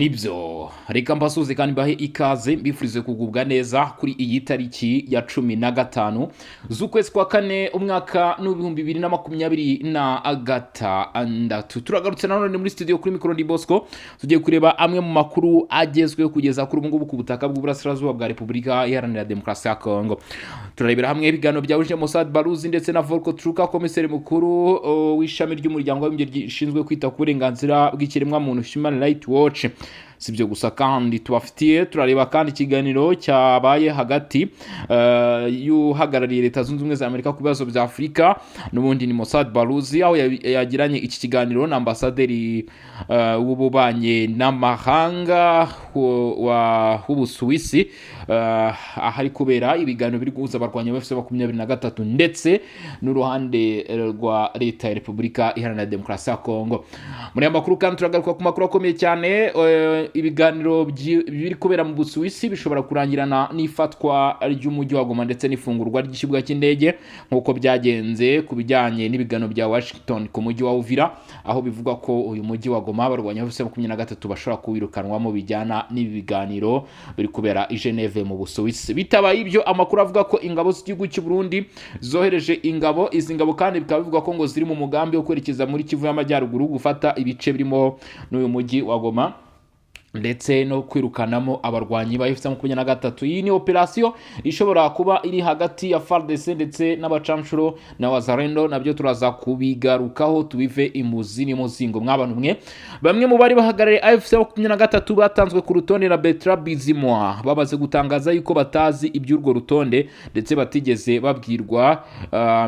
Nibyo reka mbasuze kandi bahe ikaze mbifurize kugubwa neza kuri iyi tariki ya 15 z'ukwezi kwa kane umwaka n'ibihumbi 2026. Turagarutse nanone muri studio kuri mikoro ndi Bosco, tugiye kureba amwe mu makuru agezweho kugeza kuri ubu ngubu ku butaka bw'uburasirazuba bwa Repubulika Iharanira Demokarasi ya Congo. Turarebera hamwe ibiganiro byahuje Mossad Baruzi ndetse na Volko Truka, komiseri mukuru w'ishami ry'umuryango w'abimbye rishinzwe kwita ku burenganzira bw'ikiremwa muntu Human Rights Watch. Sibyo gusa kandi tubafitiye turareba kandi ikiganiro cyabaye hagati y'uhagarariye Leta Zunze Ubumwe za Amerika ku bibazo bya Afurika n'ubundi ni Mossad Baruzi, aho yagiranye iki kiganiro na ambasaderi w'ububanye n'amahanga wa Busuwisi, ahari kubera ibiganiro biri guhuza abarwanya ba M23 ndetse n'uruhande rwa Leta ya Repubulika Iharanira Demokarasi ya Congo. Muri aya makuru kandi turagaruka ku makuru akomeye cyane, ibiganiro biri kubera mu Busuwisi bishobora kurangirana n'ifatwa ry'umujyi wa Goma ndetse n'ifungurwa ry'ikibuga cy'indege nk'uko byagenze ku bijyanye n'ibiganiro bya Washington ku mujyi wa Uvira, aho bivugwa ko uyu mujyi wa Goma abarwanya ba M23 bashobora kuwirukanwamo bijyana n'ibi biganiro biri kubera i Geneve mu Busuwisi. Bitabaye ibyo, amakuru avuga ko ingabo z'igihugu cy'u Burundi zohereje izi ngabo kandi bikaba bivuga ko ngo ziri mu mugambi wo kwerekeza muri Kivu y'Amajyaruguru gufata ibice birimo n'uyu mujyi wa Goma ndetse no kwirukanamo abarwanyi ba M23. Iyi ni operasiyo ishobora kuba iri hagati ya FARDC ndetse n'abacamshuro na Wazalendo, nabyo turaza kubigarukaho tubive imuzi n'umuzingo. Mw'abantu mwe bamwe mu bari bahagarariye M23 batanzwe ku rutonde na Bertrand Bizimwa babaze gutangaza yuko batazi iby'urwo rutonde ndetse batigeze babwirwa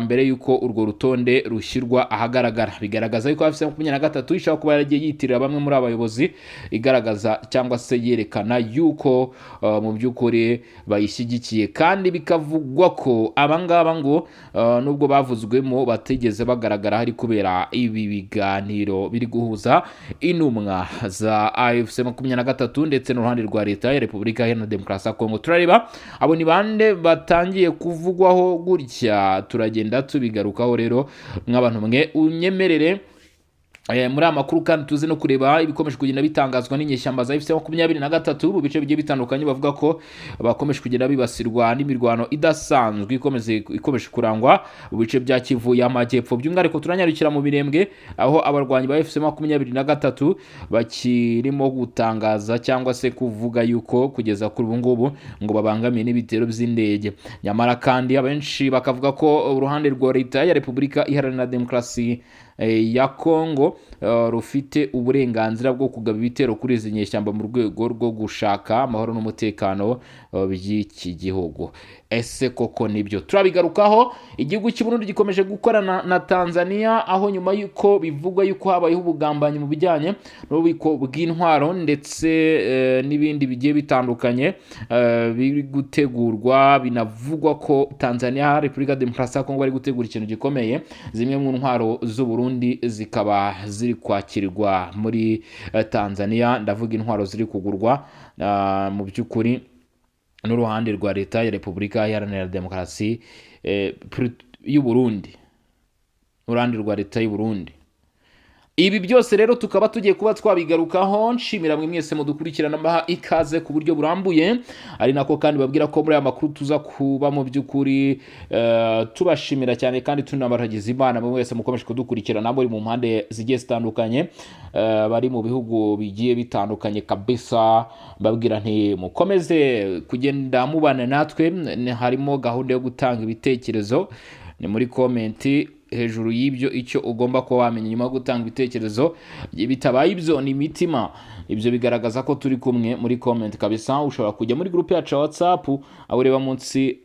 mbere yuko urwo rutonde rushyirwa ahagaragara. Bigaragaza yuko M23 ishaka kuba yaragiye yitirira bamwe muri abayobozi, igaragaza cyangwa se yerekana yuko mu by'ukuri bayishyigikiye, kandi bikavugwa ko abangaba ngo nubwo bavuzwemo bategeze bagaragara hari kubera ibi biganiro biri guhuza intumwa za M23 ndetse n'uruhande rwa Leta ya Repubulika Iharanira Demokarasi ya Congo. Turareba abo ni bande batangiye kuvugwaho gutya, turagenda tubigarukaho rero nk'abantu mwe. Unyemerere muri amakuru kandi tuze no kureba ibikomeje kugenda bitangazwa n'inyeshyamba za M23 mu bice bigiye bitandukanye, bavuga ko bakomeje kugenda bibasirwa n'imirwano idasanzwe ikomeje kurangwa mu bice bya Kivu y'Amajyepfo. By'umwihariko turanyarukira mu Birembwe, aho abarwanyi ba M23 bakirimo gutangaza cyangwa se kuvuga yuko kugeza kuri ubu ngubu ngo babangamiye n'ibitero by'indege. Nyamara kandi abenshi bakavuga ko uruhande rwa Leta ya Repubulika Iharanira Demokarasi ya Congo rufite uburenganzira bwo kugaba ibitero kuri izi nyeshyamba mu rwego rwo gushaka amahoro n'umutekano by'iki gihugu. Ese koko nibyo? Turabigarukaho. Igihugu cy'u Burundi gikomeje gukorana na Tanzania, aho nyuma yuko bivugwa yuko habayeho ubugambanyi mu bijyanye n'ububiko bw'intwaro ndetse n'ibindi bigiye bitandukanye biri gutegurwa. Binavugwa ko Tanzania, Repubulika Demokarasi ya Congo bari gutegura ikintu gikomeye. Zimwe mu ntwaro z'u Burundi zikaba ziri kwakirwa muri Tanzania, ndavuga intwaro ziri kugurwa mu by'ukuri n'uruhande rwa Leta ya Repubulika Iharanira Demokarasi y'u Burundi, n'uruhande rwa Leta y'u Burundi. Ibi byose rero tukaba tugiye kuba twabigarukaho. Nshimira mwe mwese mudukurikirana mbaha ikaze ku buryo burambuye, ari nako kandi babwira ko muri aya makuru tuza kuba mu by'ukuri tubashimira cyane kandi tunabaragiza Imana mwe mwese mukomeje kudukurikirana muri mu mpande zigiye zitandukanye, bari mu bihugu bigiye bitandukanye kabisa. Babwira nti mukomeze kugenda mubana natwe, harimo gahunda yo gutanga ibitekerezo, ni muri komenti hejuru y'ibyo icyo ugomba ko wamenya nyuma yo gutanga ibitekerezo. Bitabaye ibyo ni imitima, ibyo bigaragaza ko turi kumwe muri comment kabisa. Ushobora kujya muri groupe yacu ya WhatsApp, aho ureba munsi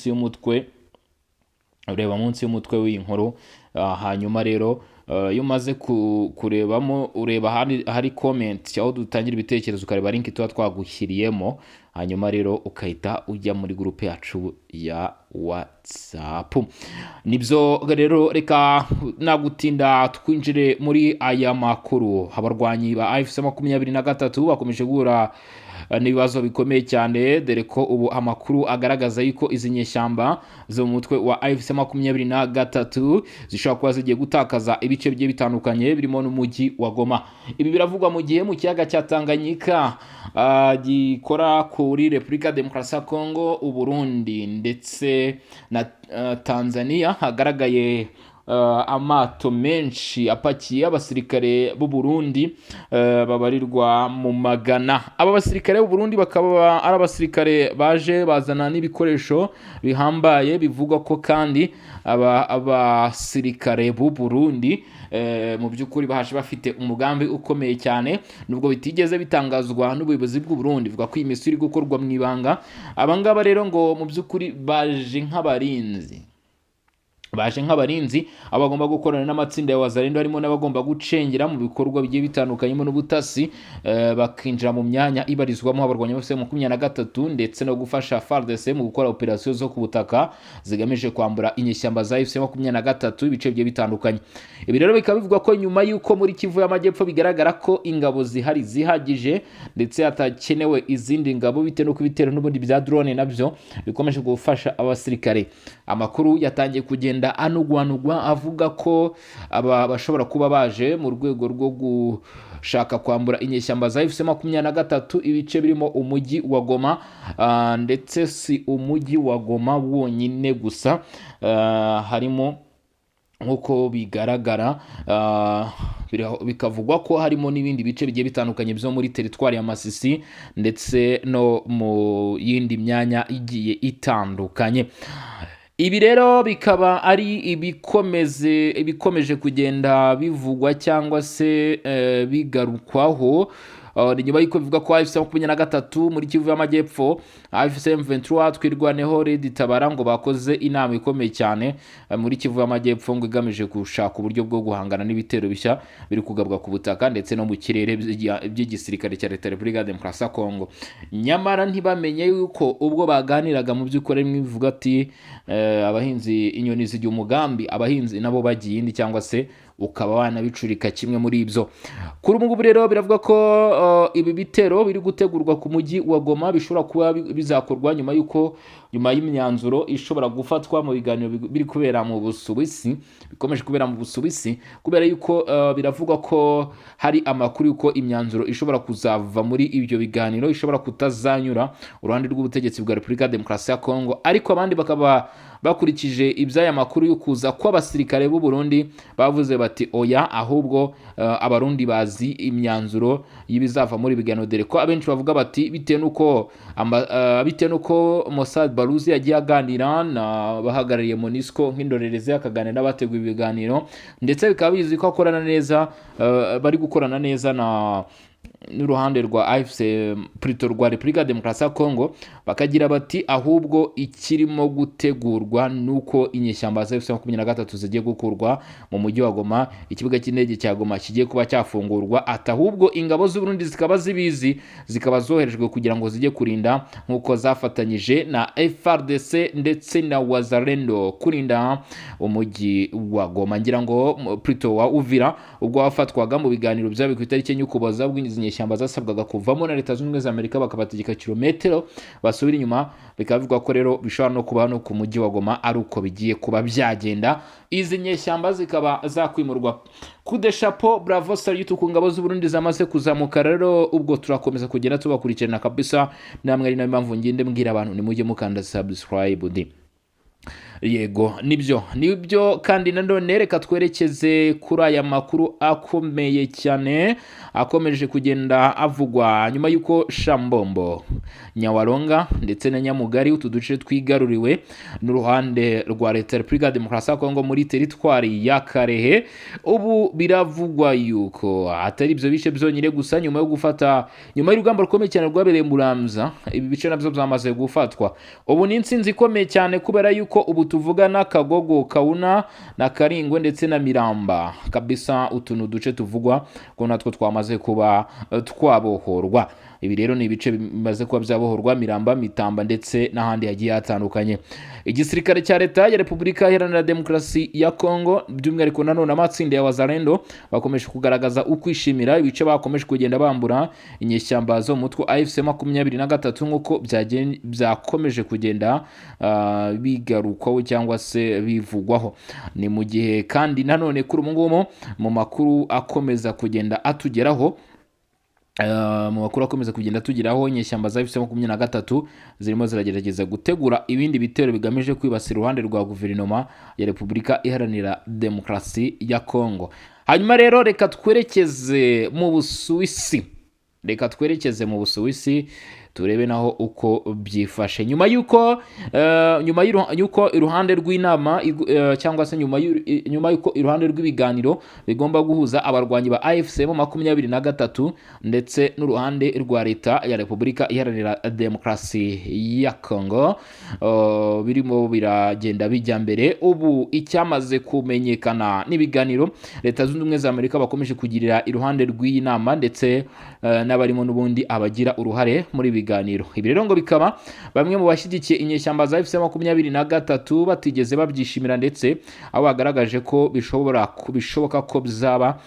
y'umutwe w'inkuru. Hanyuma rero iyo umaze kurebamo ureba hari comment aho dutangira ibitekerezo, ukareba link tuba twagushyiriyemo, hanyuma rero ukahita ujya muri groupe yacu ya WhatsApp. Nibyo rero reka nagutinda twinjire muri aya makuru. Abarwanyi ba M23 bakomeje guhura n'ibibazo bikomeye cyane, dore ko ubu amakuru agaragaza yuko izi nyeshyamba zo mu mutwe wa LE15 zishobora kuba zigiye gutakaza ibice bigiye bitandukanye birimo n'umujyi wa Goma. Ibi biravugwa mu gihe mu kiyaga cya Tanganyika gikora kuri Repubulika Demokarasi ya Congo, Uburundi ndetse na Tanzania hagaragaye amato menshi apakiye abasirikare b'u Burundi babarirwa mu magana. Aba basirikare b'u Burundi bakaba ari abasirikare baje bazana n'ibikoresho bihambaye, bivugwa ko kandi abasirikare b'u Burundi mu by'ukuri baje bafite umugambi ukomeye cyane, nubwo bitigeze bitangazwa n'ubuyobozi bw'u Burundi. Vuga ko iyi misiri iri gukorwa mu ibanga. Abangaba rero ngo mu by'ukuri baje nk'abarinzi abagomba gukorana n'amatsinda ya wazalendo, harimo n'abagomba gucengera mu bikorwa bigiye bitandukanye n'ubutasi, bakinjira mu myanya ibarizwamo abarwanya bose mu 23 ndetse no gufasha FARDC mu gukora operasiyo zo ku butaka zigamije kwambura inyeshyamba za FC23 ibice bigiye bitandukanye. Ibi rero bikaba bivuga ko nyuma y'uko muri Kivu y'Amajyepfo bigaragara ko ingabo zihari zihagije ndetse hatakenewe izindi ngabo, bitewe no kubitera n'ubundi bya drone nabyo bikomeje gufasha abasirikare. Amakuru yatangiye kugenda anugwanugwa avuga ko aba bashobora kuba baje mu rwego rwo gushaka kwambura inyeshyamba za FC23 ibice birimo umujyi wa Goma, ndetse si umujyi wa Goma wonyine gusa, harimo nk'uko bigaragara bikavugwa ko harimo n'ibindi bice bigiye bitandukanye byo muri teritwari ya Masisi ndetse no mu yindi myanya igiye itandukanye. Ibi rero bikaba ari ibikomeje kugenda bivugwa cyangwa se bigarukwaho nyuma y'uko bivuga ko M23 muri Kivu y'Amajyepfo, M23 twirwaneho Red Tabara ngo bakoze inama ikomeye cyane muri Kivu y'Amajyepfo ngo igamije gushaka uburyo bwo guhangana n'ibitero bishya biri kugabwa ku butaka ndetse no mu kirere by'igisirikare cya Leta Repubulika Demokarasi ya Congo. Nyamara ntibamenye yuko ubwo baganiraga mu by'ukuri bivuga ati abahinzi inyoni zijya umugambi, abahinzi nabo bagiye indi, cyangwa se ukaba wanabicurika kimwe muri ibyo. Kuri ubu ngubu rero biravuga ko ibi bitero biri gutegurwa ku mujyi wa Goma bishobora kuba bizakorwa nyuma y'imyanzuro ishobora gufatwa mu biganiro biri kubera mu Busuwisi, bikomeje kubera mu Busuwisi, kubera yuko biravugwa ko hari amakuru yuko imyanzuro ishobora kuzava muri ibyo biganiro ishobora kutazanyura uruhande rw'ubutegetsi bwa Repubulika Demokarasi ya Congo, ariko abandi bakaba bakurikije iby'aya makuru yo kuza kw'abasirikare b'u Burundi bavuze bati oya, ahubwo abarundi bazi imyanzuro y'ibizava muri biganiro, dore ko abenshi bavuga bati bitewe nuko Mossad Baruzi yagiye aganira na bahagarariye MONUSCO nk'indorerezi, akaganira n'abateguye ibiganiro, ndetse bikaba bizi ko akorana neza, bari gukorana neza n'uruhande rwa AFC Prito rwa Repubulika Demokarasi ya Congo, bakagira bati ahubwo ikirimo gutegurwa nuko inyeshyamba za FC23 zigiye gukurwa mu mujyi wa Goma, ikibuga cy'indege cya Goma kigiye kuba cyafungurwa, atahubwo ingabo z'u Burundi zikaba zibizi, zikaba zoherejwe kugira ngo zijye kurinda nkuko zafatanyije na FARDC ndetse na wazalendo kurinda umujyi wa Goma. Ngira ngo Prito wa Uvira ubwo wafatwaga mu biganiro byabo ku itariki y'Ukuboza inyeshyamba zasabwaga kuvamo na Leta Zunze Ubumwe za Amerika bakabategeka kilometero basubira inyuma, bikavugwa ko rero bishobora no kuba no ku mujyi wa Goma ari uko bigiye kuba byagenda, izi nyeshyamba zikaba zakwimurwa. Kude chapeau, bravo, salut ku ngabo z'u Burundi zamaze kuzamuka. Rero ubwo turakomeza kugenda tubakurikirana kabisa, namwe ari nayo mpamvu ngende mbwira abantu ni mujye mukanda subscribe. Yego nibyo kandi nanone reka twerekeze kuri aya makuru akomeye cyane akomeje kugenda avugwa nyuma y'uko Shambombo, Nyawaronga ndetse na Nyamugari utu duce twigaruriwe n'uruhande rwa Leta Repubulika Demokarasi ya Congo muri teritwari ya Karehe. Ubu biravugwa yuko atari ibyo bice byonyine gusa, nyuma y'urugamba rukomeye cyane rwabereye Muramza, ibi bice nabyo byamaze gufatwa. Ubu ni intsinzi ikomeye cyane kubera yuko ubu tuvugana Kagogo, Kauna na Karingwe ndetse na Miramba kabisa, utuntu duce tuvugwa ko natwo twamaze kuba twabohorwa. ibi rero ni ibice bimaze kuba byabohorwa Miramba, Mitamba ndetse n'ahandi hagiye hatandukanye. Igisirikare cya leta ya Repubulika Iharanira Demokarasi ya Congo by'umwihariko nanone amatsinda ya Wazalendo bakomeje kugaragaza ukwishimira ibice bakomeje kugenda bambura inyeshyamba zo mutwe AFC 23 nk'uko byakomeje kugenda bigarukwaho cyangwa se bivugwaho. Ni mu gihe kandi nanone kuri ubu ngubu mu makuru akomeza kugenda atugeraho inyeshyamba za M23 zirimo ziragerageza gutegura ibindi bitero bigamije kwibasira uruhande rwa guverinoma ya Repubulika Iharanira Demokarasi ya Congo. Hanyuma rero reka twerekeze mu Busuwisi turebe naho uko byifashe nyuma yuko iruhande rw'inama cyangwa se nyuma yuko iruhande rw'ibiganiro bigomba guhuza abarwanyi ba AFC 23 ndetse n'uruhande rwa leta ya Repubulika Iharanira Demokarasi ya Congo birimo biragenda bijya mbere. Ubu icyamaze kumenyekana n'ibiganiro Leta Zunze Ubumwe za Amerika bakomeje kugirira iruhande rw'iyi nama ndetse n'abarimo n'ubundi abagira uruhare muri biganiro. Ibi rero ngo bikaba bamwe mu bashyigikiye inyeshyamba za AFC 23 batigeze babyishimira ndetse aho bagaragaje ko bishoboka ko bizaba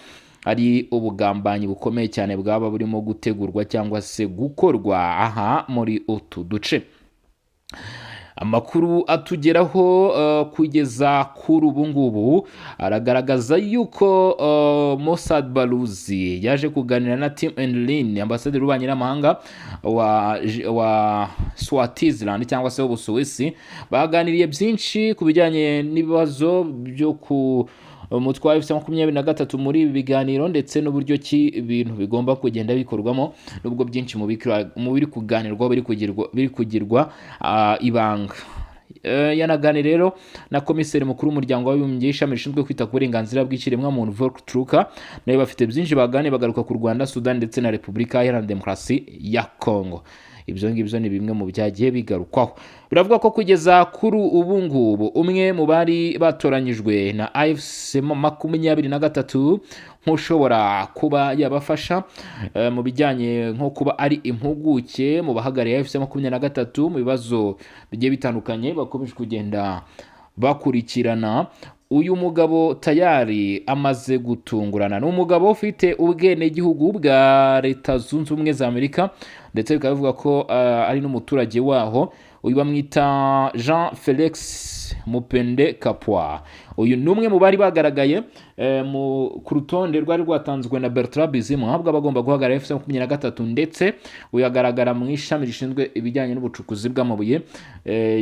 ari ubugambanyi bukomeye cyane bwaba burimo gutegurwa cyangwa se gukorwa aha muri utu duce. Amakuru atugeraho kugeza kuri ubu ngubu aragaragaza yuko Mossad Baluzi yaje kuganira na Tim Enlin, ambasaderi w'ububanyi n'amahanga wa Swaziland cyangwa se Busuwisi. Baganiriye byinshi ku bijyanye n'ibibazo byo ku umutwe wa AFC 23 muri ibi biganiro ndetse n'uburyo ki ibintu bigomba kugenda bikorwamo, nubwo byinshi mu biri kuganirwa biri kugirwa ibanga. Yanaganira rero na komiseri mukuru w'umuryango w'abibumbye ishami rishinzwe kwita ku burenganzira bw'ikiremwamuntu Volker Turk, nawe bafite byinshi baganira bagaruka ku Rwanda, Sudan ndetse na Repubulika Iharanira Demokarasi ya Congo. Ibyo ngibyo ni bimwe mu byagiye bigarukwaho. Biravuga ko kugeza kuri ubu ngubu umwe mu bari batoranyijwe na AFC 23 nk'ushobora kuba yabafasha mu bijyanye nko kuba ari impuguke mu bahagarariye AFC 23 mu bibazo bigiye bitandukanye bakomeje kugenda bakurikirana. Uyu mugabo tayari amaze gutungurana. Ni umugabo ufite ubwenegihugu bwa Leta Zunze Ubumwe za Amerika ndetse bikavuga ko ari n'umuturage waho. Uyu bamwita Jean Felix Mupende Kapwa. Uyu numwe mu bari bagaragaye ku rutonde rwari rwatanzwe na Bertrand Bizimungu ahubwo abagomba guhagarara AFC 23 ndetse uyagaragara mu ishami rishinzwe ibijyanye n'ubucukuzi bw'amabuye.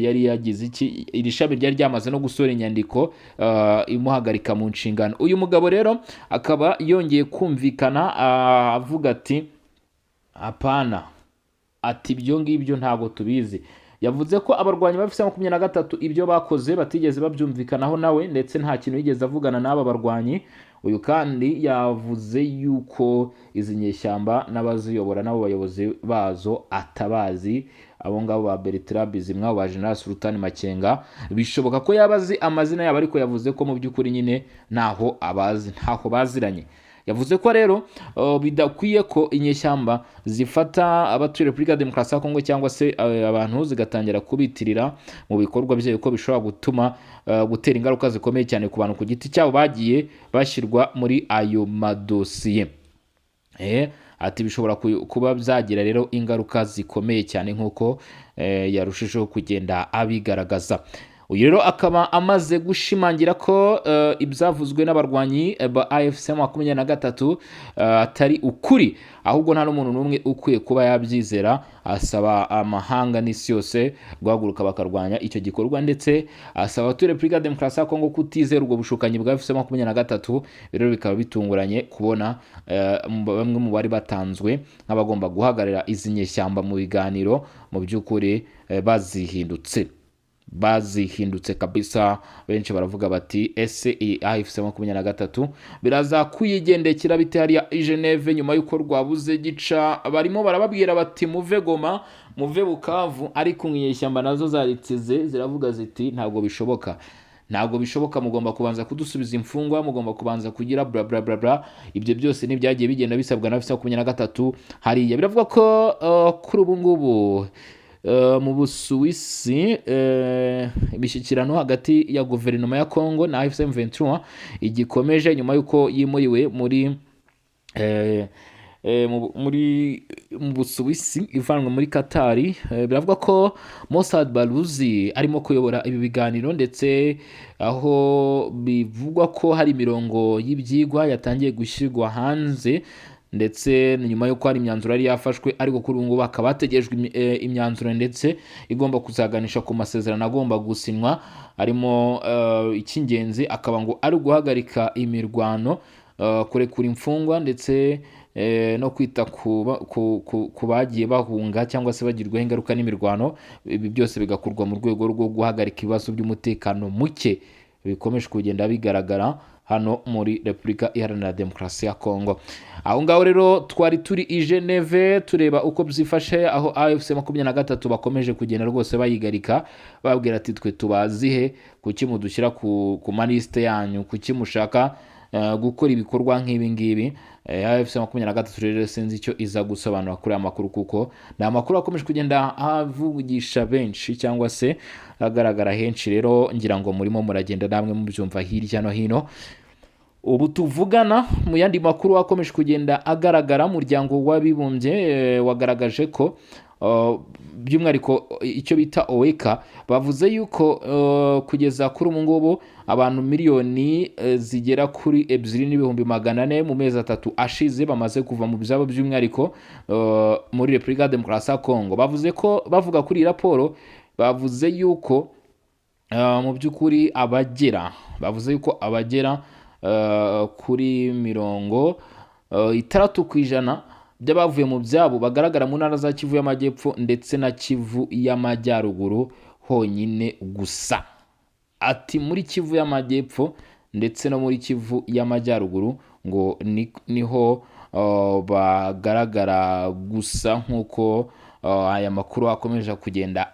Yari yagize iki, iri shami ryari ryamaze no gusora inyandiko imuhagarika mu nshingano. Uyu mugabo rero akaba yongeye kumvikana avuga ati apana, ati ibyo ngibyo ntabwo tubizi. Yavuze ko abarwanyi ba AFC 23 ibyo bakoze batigeze babyumvikanaho nawe ndetse nta kintu yigeze avugana n'aba barwanyi. Uyu kandi yavuze yuko izi nyeshyamba n'abaziyobora n'abo bayobozi bazo atabazi. Abo ngabo ba Bertrand Bizimungu ba General Sultan Makenga bishoboka ko yabazi amazina yabo, ariko yavuze ko mu by'ukuri nyine ntaho baziranye. Yavuze ko rero bidakwiye ko inyeshyamba zifata abatuye Repubulika Demokarasi ya Congo cyangwa se abantu zigatangira kubitirira mu bikorwa byayo, ko bishobora gutuma gutera ingaruka zikomeye cyane ku bantu ku giti cyabo bagiye bashyirwa muri ayo madosiye. Ati bishobora kuba byagira rero ingaruka zikomeye cyane nk'uko yarushijeho kugenda abigaragaza. Uyu rero akaba amaze gushimangira ko ibyavuzwe n'abarwanyi ba AFC 23 atari ukuri, ahubwo nta n'umuntu n'umwe ukwiye kuba yabyizera. Asaba amahanga n'isi yose guhaguruka bakarwanya icyo gikorwa ndetse asaba abatuye Repubulika Demokarasi ya Congo kutizera ubwo bushukanyi bwa AFC 23. Rero bikaba bitunguranye kubona bamwe mu bari batanzwe nk'abagomba guhagarara izi nyeshyamba mu biganiro mu by'ukuri bazihindutse kabisa. Benshi baravuga bati ese AFC 23 biraza kuyigendekera bite hariya i Geneve nyuma yuko rwabuze gica. Barimo barababwira bati muve Goma, muve Bukavu, ariko inyeshyamba nazo zaritsize ziravuga ziti ntabwo bishoboka. ntabwo bishoboka, mugomba kubanza kudusubiza imfungwa, mugomba kubanza kugira bla bla bla bla. Ibyo byose n'ibyagiye bigenda bisabwa na F23 hariya. Biravuga ko kuri ubu ngubu mu Busuwisi imishyikirano hagati ya guverinoma ya Congo na M23 igikomeje nyuma y'uko yimuriwe muri mu Busuwisi ivanwe muri Katari. Biravuga ko Mossad Baluzi arimo kuyobora ibi biganiro, ndetse aho bivugwa ko hari imirongo y'ibyigwa yatangiye gushyirwa hanze, ndetse nyuma y'uko hari imyanzuro yari yafashwe, ariko kuri ubu ngubu hakaba hategerejwe imyanzuro ndetse igomba kuzaganisha ku masezerano agomba gusinywa, harimo icy'ingenzi akaba ngo ari guhagarika imirwano, kurekura imfungwa, ndetse no kwita ku bagiye bahunga cyangwa se bagirwaho ingaruka n'imirwano. Ibi byose bigakorwa mu rwego rwo guhagarika ibibazo by'umutekano muke bikomeje kugenda bigaragara hano muri Repubulika Iharanira Demokarasi ya Congo. Aho ngaho rero twari turi i Geneve tureba uko byifashe, aho AFC23 bakomeje kugenda rwose bayigarika, babwira ati twe tubazihe, kuki mudushyira ku maliste yanyu, kuki mushaka gukora ibikorwa nk'ibi ngibi. AFC23 rero sinzi icyo iza gusobanura kuri aya makuru, kuko ni amakuru akomeje kugenda avugisha benshi cyangwa se agaragara henshi. Rero ngira ngo murimo muragenda namwe mubyumva hirya no hino. Ubu tuvugana mu yandi makuru akomeje kugenda agaragara, umuryango w'abibumbye wagaragaje ko by'umwihariko icyo bita OECA bavuze yuko kugeza kuri ubu ngubu abantu miliyoni zigera kuri 2,400,000 mu mezi 3 ashize bamaze kuva mu byabo, by'umwihariko muri Repubulika ya Demokarasi ya Congo. bavuze ko bavuga kuri raporo, bavuze yuko mu by'ukuri bavuze yuko abagera kuri 60% by'abavuye mu byabo bagaragara mu ntara za Kivu y'Amajyepfo ndetse na Kivu y'Amajyaruguru honyine gusa. Ati muri Kivu y'Amajyepfo ndetse no muri Kivu y'Amajyaruguru ngo niho bagaragara gusa, nk'uko aya makuru akomeje kugenda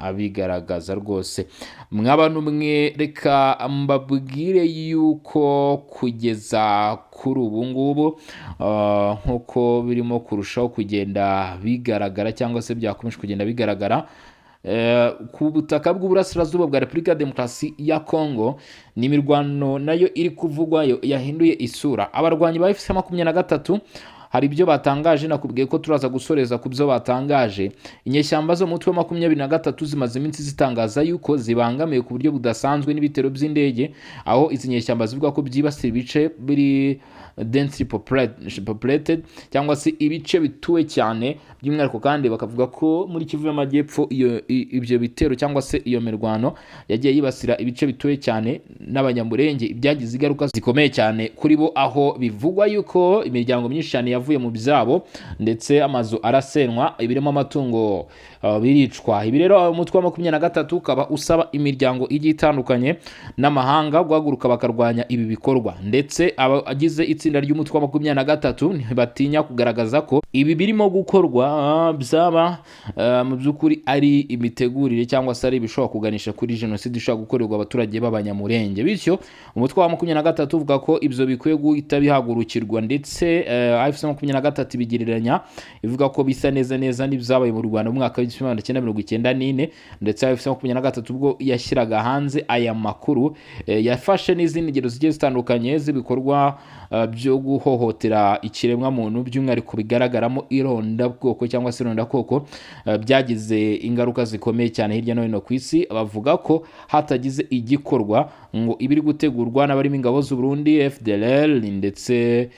abigaragaza, rwose. Mw'abantu mwe, reka mbabwire yuko kugeza kuri ubu ngubu nk'uko birimo kurushaho kugenda bigaragara cyangwa se byakomeje kugenda bigaragara ku butaka bw'uburasirazuba bwa Repubulika ya Demokarasi ya Congo, ni imirwano nayo iri kuvugwayo yahinduye isura. Abarwanyi ba F23 hari ibyo batangaje, nakubwiye ko turaza gusoreza ku byo batangaje. Inyeshyamba zo mu mutwe wa 23 zimaze iminsi zitangaza yuko zibangamiye ku buryo budasanzwe n'ibitero by'indege, aho izi nyeshyamba zivuga ko byibasira ibice biri densely populated cyangwa se ibice bituwe cyane, by'umwihariko kandi bakavuga ko muri Kivu y'Amajyepfo ibyo bitero cyangwa se iyo mirwano yagiye yibasira ibice bituwe cyane n'abanyamurenge, ibyagize ingaruka zikomeye cyane kuri bo, aho bivugwa yuko imiryango myinshi cyane yavuye mu byabo ndetse amazu arasenwa, ibirimo amatungo biricwa. Ibi rero umutwe wa 23 ukaba usaba imiryango igiye itandukanye n'amahanga guhaguruka bakarwanya ibi bikorwa, ndetse abagize itsinda ry'umutwe wa 23 ntibatinya kugaragaza ko ibi birimo gukorwa byaba mu by'ukuri ari imitegurire cyangwa se ari bishobora kuganisha kuri jenoside ishobora gukorerwa abaturage b'abanyamurenge. Bityo umutwe wa 23 uvuga ko ibyo bikwiye guhita bihagurukirwa, ndetse AFC23 bigereranya ivuga ko bisa neza n'ibyabaye mu Rwanda mu mwaka wa 1994, ndetse AFC23 ubwo yashyiraga hanze aya makuru yafashe n'izindi ngero zigiye zitandukanye z'ibikorwa byo guhohotera ikiremwa muntu, by'umwihariko bigaragaramo irondabwoko cyangwa se irondakoko, byagize ingaruka zikomeye cyane hirya no hino ku isi. Bavuga ko hatagize igikorwa ngo ibiri gutegurwa n'abarimo ingabo z'u Burundi, FDLR ndetse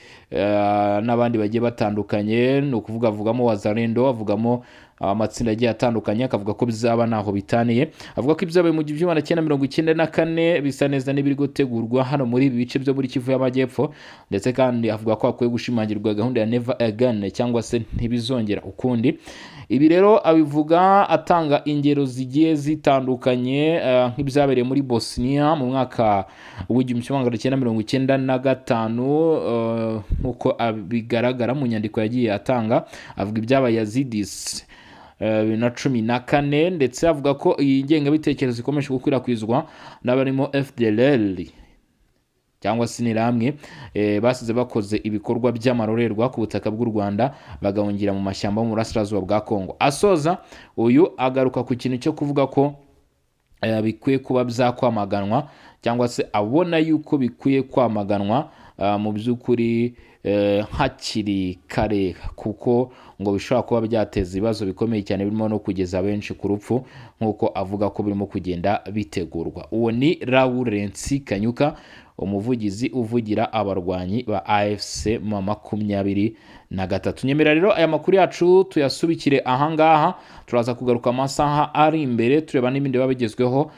n'abandi bagiye batandukanye, no kuvuga avugamo Wazalendo, avugamo amatsinda agiye atandukanye, akavuga ko bizaba naho bitaniye. Avuga ko ibyabaye mu 1994 bisa neza n'ibiri gutegurwa hano muri ibi bice byo muri Kivu y'Amajyepfo, ndetse kandi avuga ko akwiye gushimangirwa gahunda ya never again cyangwa se ntibizongera ukundi. Ibi rero abivuga atanga ingero zigiye zitandukanye, nk'ibyabereye muri Bosnia mu mwaka w'1995, nkuko bigaragara mu nyandiko yagiye atanga. Avuga ibyabaye Yazidis 2014 ndetse avuga ko iyi ngengabitekerezo ikomeje gukwirakwizwa n'abarimo FDLR cyangwa se Interahamwe basize bakoze ibikorwa by'amarorerwa ku butaka bw'u Rwanda bagahungira mu mashyamba mu burasirazuba bwa Congo. Asoza uyu agaruka ku kintu cyo kuvuga ko bikwiye kuba byakwamaganwa cyangwa se abona yuko bikwiye kwamaganwa mu by'ukuri hakiri kare, kuko ngo bishobora kuba byateza ibibazo bikomeye cyane birimo no kugeza benshi ku rupfu nk'uko avuga ko birimo kugenda bitegurwa. Uwo ni Lawrence Kanyuka, umuvugizi uvugira abarwanyi ba AFC mu 23. Nyemerera rero aya makuru yacu tuyasubikire ahangaha, turaza kugaruka amasaha ari imbere tureba n'ibindi babigezweho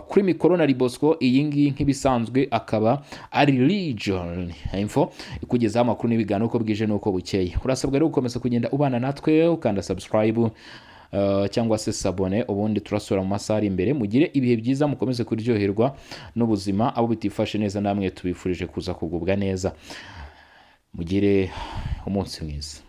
kuri mikoro na Bosco. Iyi ngiyi nk'ibisanzwe akaba ari Region Info ikugezaho amakuru n'ibiganiro uko bwije n'uko bukeye. Urasabwa rero gukomeza kugenda ubana natwe ukanda subscribe cyangwa se sabone, ubundi turasura mu masaha ari imbere. Mugire ibihe byiza, mukomeze kuryoherwa n'ubuzima. Abo bitifashe neza namwe tubifurije kuza kugubwa neza. Mugire umunsi mwiza.